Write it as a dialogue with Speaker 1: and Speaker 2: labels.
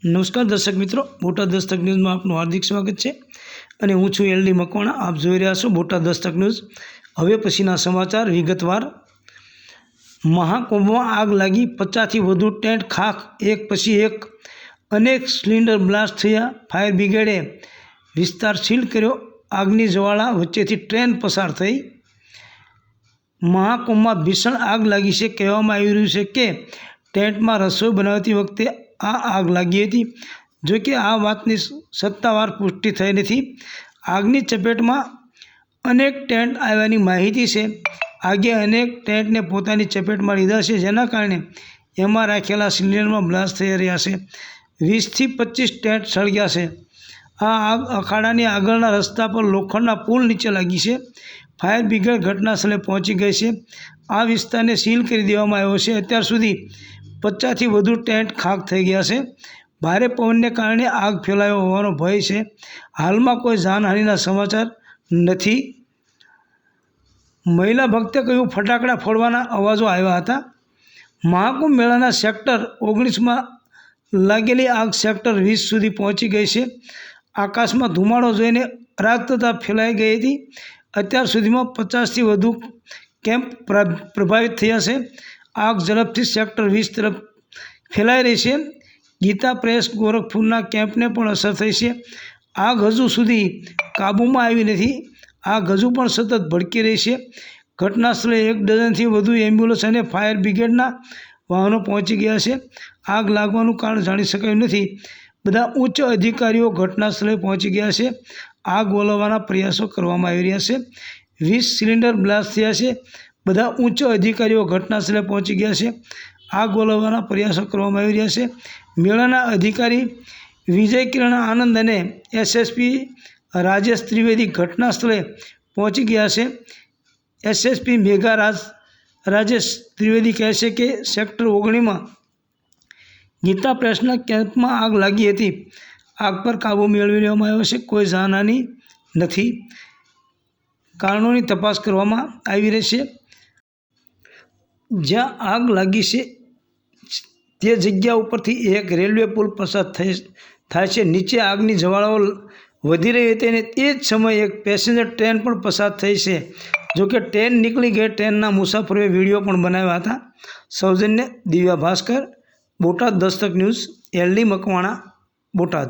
Speaker 1: નમસ્કાર દર્શક મિત્રો, બોટાદ દસ્તક ન્યૂઝમાં આપનું હાર્દિક સ્વાગત છે અને હું છું એલડી મકવાણા। આપ જોઈ રહ્યા છો બોટાદ દસ્તક ન્યૂઝ। હવે પછીના સમાચાર વિગતવાર। મહાકુંભમાં આગ લાગી, 50થી વધુ ટેન્ટ ખાખ, એક પછી એક અનેક સિલિન્ડર બ્લાસ્ટ થયા। ફાયર બ્રિગેડે વિસ્તાર સીલ કર્યો। આગની જ્વાળા વચ્ચેથી ટ્રેન પસાર થઈ। મહાકુંભમાં ભીષણ આગ લાગી છે। કહેવામાં આવી રહ્યું છે કે ટેન્ટમાં રસોઈ બનાવતી વખતે આ આગ લાગી હતી। જોકે આ વાતની સત્તાવાર પુષ્ટિ થઈ નથી। આગની ચપેટમાં અનેક ટેન્ટ આવ્યાની માહિતી છે। આગે અનેક ટેન્ટને પોતાની ચપેટમાં લીધા છે, જેના કારણે એમાં રાખેલા સિલિન્ડરમાં બ્લાસ્ટ થઈ રહ્યા છે। 20થી 25 ટેન્ટ સળગ્યા છે। આ આગ અખાડાની આગળના રસ્તા પર લોખંડના પુલ નીચે લાગી છે। ફાયર બ્રિગેડ ઘટનાસ્થળે પહોંચી ગઈ છે। આ વિસ્તારને સીલ કરી દેવામાં આવ્યો છે। અત્યાર સુધી 50થી વધુ ટેન્ટ ખાખ થઈ ગયા છે। ભારે પવનને કારણે આગ ફેલાયો હોવાનો ભય છે। હાલમાં કોઈ જાનહાનિના સમાચાર નથી। મહિલા ભક્તે કહ્યું, ફટાકડા ફોડવાના અવાજો આવ્યા હતા। મહાકુંભ મેળાના સેક્ટર 19માં લાગેલી આગ સેક્ટર 20 સુધી પહોંચી ગઈ છે। આકાશમાં ધુમાડો જોઈને અરાજકતા ફેલાઈ ગઈ હતી। અત્યાર સુધીમાં 50થી વધુ કેમ્પ પ્રભાવિત થયા છે। આગ ઝડપથી સેક્ટર 20 તરફ ફેલાઈ રહી છે। ગીતા પ્રેસ ગોરખપુરના કેમ્પને પણ અસર થઈ છે। આગ હજુ સુધી કાબૂમાં આવી નથી। આગ હજુ પણ સતત ભડકી રહી છે। ઘટનાસ્થળે 1 ડઝનથી વધુ એમ્બ્યુલન્સ અને ફાયર બ્રિગેડના વાહનો પહોંચી ગયા છે। આગ લાગવાનું કારણ જાણી શકાયું નથી। બધા ઉચ્ચ અધિકારીઓ ઘટનાસ્થળે પહોંચી ગયા છે। આગ ઓલવવાના પ્રયાસો કરવામાં આવી રહ્યા છે। 20 સિલિન્ડર બ્લાસ્ટ થયા છે। બધા ઉચ્ચ અધિકારીઓ ઘટનાસ્થળે પહોંચી ગયા છે। આગ ઓલવવાના પ્રયાસો કરવામાં આવી રહ્યા છે। મેળાના અધિકારી વિજય કિરણ આનંદ અને એસએસપી રાજેશ ત્રિવેદી ઘટનાસ્થળે પહોંચી ગયા છે। એસએસપી મેઘા રાજેશ ત્રિવેદી કહે છે કે સેક્ટર 19માં ગીતા પ્રેસના કેમ્પમાં આગ લાગી હતી। આગ પર કાબૂ મેળવી લેવામાં આવ્યો છે। કોઈ જાનહાનિ નથી। કારણોની તપાસ કરવામાં આવી રહી છે। જ્યાં આગ લાગી છે તે જગ્યા ઉપરથી એક રેલવે પુલ પસાર થાય છે। નીચે આગની જ્વાળાઓ વધી રહી હતી અને તે જ સમયે એક પેસેન્જર ટ્રેન પણ પસાર થઈ છે। જોકે ટ્રેન નીકળી ગઈ। ટ્રેનના મુસાફરોએ વિડીયો પણ બનાવ્યા હતા। સૌજન્ય દિવ્યા ભાસ્કર, બોટાદ દસ્તક ન્યૂઝ, એલડી મકવાણા, બોટાદ।